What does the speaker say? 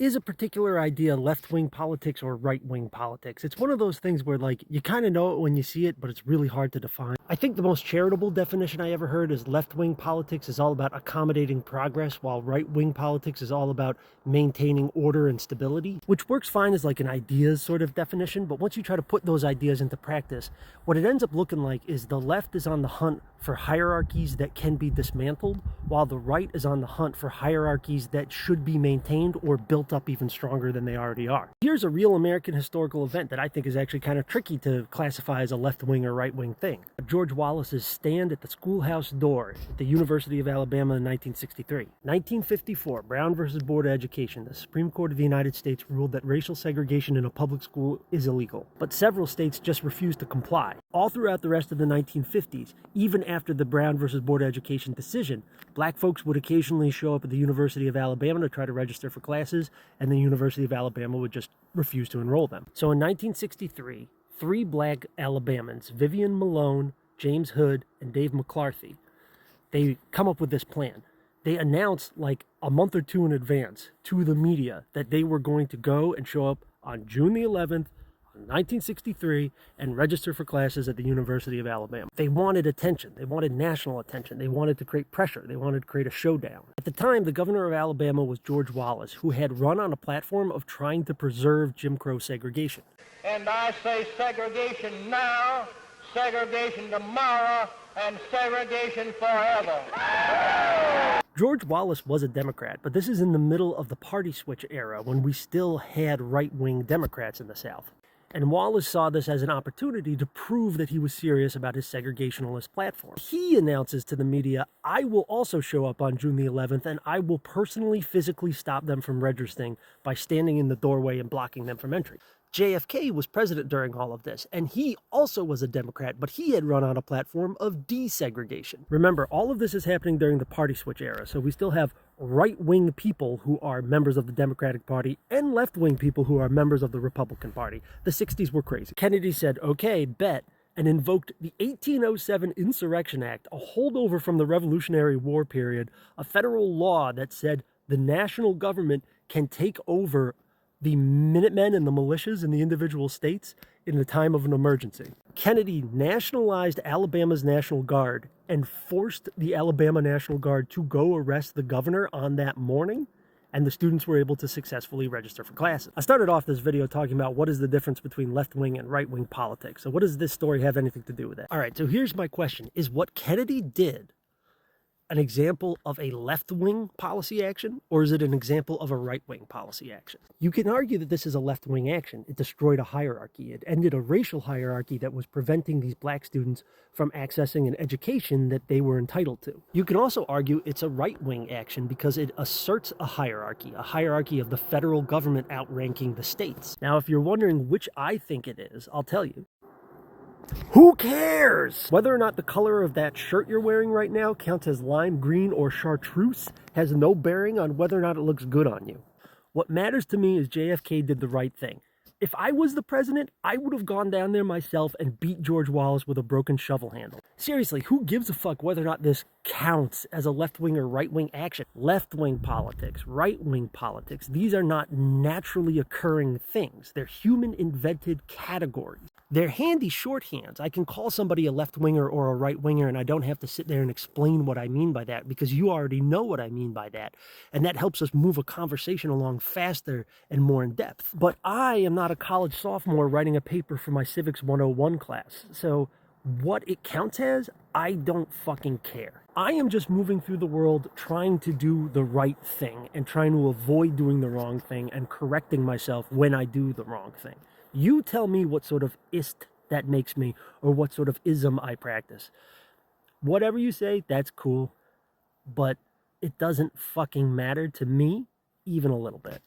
is a particular idea left-wing politics or right-wing politics? It's one of those things where, like, you kind of know it when you see it, but it's really hard to define. I think the most charitable definition I ever heard is left-wing politics is all about accommodating progress, while right-wing politics is all about maintaining order and stability, which works fine as like an ideas sort of definition, but once you try to put those ideas into practice, what it ends up looking like is the left is on the hunt for hierarchies that can be dismantled, while the right is on the hunt for hierarchies that should be maintained or built up even stronger than they already are. Here's a real American historical event that I think is actually kind of tricky to classify as a left-wing or right-wing thing. George Wallace's stand at the schoolhouse door at the University of Alabama in 1963. 1954, Brown versus Board of Education. The Supreme Court of the United States ruled that racial segregation in a public school is illegal, but several states just refused to comply. All throughout the rest of the 1950s, even after the Brown versus Board of Education decision, black folks would occasionally show up at the University of Alabama to try to register for classes, and the University of Alabama would just refuse to enroll them. So in 1963, 3 black Alabamans, Vivian Malone, James Hood, and Dave McCarthy, they come up with this plan. They announced like a month or two in advance to the media that they were going to go and show up on June the 11th, 1963, and register for classes at the University of Alabama. They wanted attention. They wanted national attention. They wanted to create pressure. They wanted to create a showdown. At the time, the governor of Alabama was George Wallace, who had run on a platform of trying to preserve Jim Crow segregation. And I say segregation now, segregation tomorrow, and segregation forever. George Wallace was a Democrat, but this is in the middle of the party switch era when we still had right-wing Democrats in the South. And Wallace saw this as an opportunity to prove that he was serious about his segregationalist platform. He announces to the media, I will also show up on June the 11th, and I will personally, physically stop them from registering by standing in the doorway and blocking them from entry. JFK was president during all of this, and he also was a Democrat, but he had run on a platform of desegregation. Remember, all of this is happening during the party switch era, so we still have right-wing people who are members of the Democratic Party and left-wing people who are members of the Republican Party. The 60s were crazy. Kennedy said, okay, bet, and invoked the 1807 Insurrection Act, a holdover from the Revolutionary War period, a federal law that said the national government can take over the Minutemen and the militias in the individual states in the time of an emergency. Kennedy nationalized Alabama's National Guard and forced the Alabama National Guard to go arrest the governor on that morning, and the students were able to successfully register for classes. I started off this video talking about what is the difference between left-wing and right-wing politics. So what does this story have anything to do with it? All right, so here's my question. Is what Kennedy did an example of a left-wing policy action, or is it an example of a right-wing policy action? You can argue that this is a left-wing action. It destroyed a hierarchy. It ended a racial hierarchy that was preventing these black students from accessing an education that they were entitled to. You can also argue it's a right-wing action because it asserts a hierarchy of the federal government outranking the states. Now, if you're wondering which I think it is, I'll tell you. Who cares? Whether or not the color of that shirt you're wearing right now counts as lime green or chartreuse has no bearing on whether or not it looks good on you. What matters to me is JFK did the right thing. If I was the president, I would have gone down there myself and beat George Wallace with a broken shovel handle. Seriously, who gives a fuck whether or not this counts as a left-wing or right-wing action? Left-wing politics, right-wing politics, these are not naturally occurring things. They're human-invented categories. They're handy shorthands. I can call somebody a left-winger or a right-winger, and I don't have to sit there and explain what I mean by that, because you already know what I mean by that. And that helps us move a conversation along faster and more in depth. But I am not a college sophomore writing a paper for my Civics 101 class. So what it counts as, I don't fucking care. I am just moving through the world trying to do the right thing and trying to avoid doing the wrong thing and correcting myself when I do the wrong thing. You tell me what sort of ist that makes me or what sort of ism I practice. Whatever you say, that's cool, but it doesn't fucking matter to me even a little bit.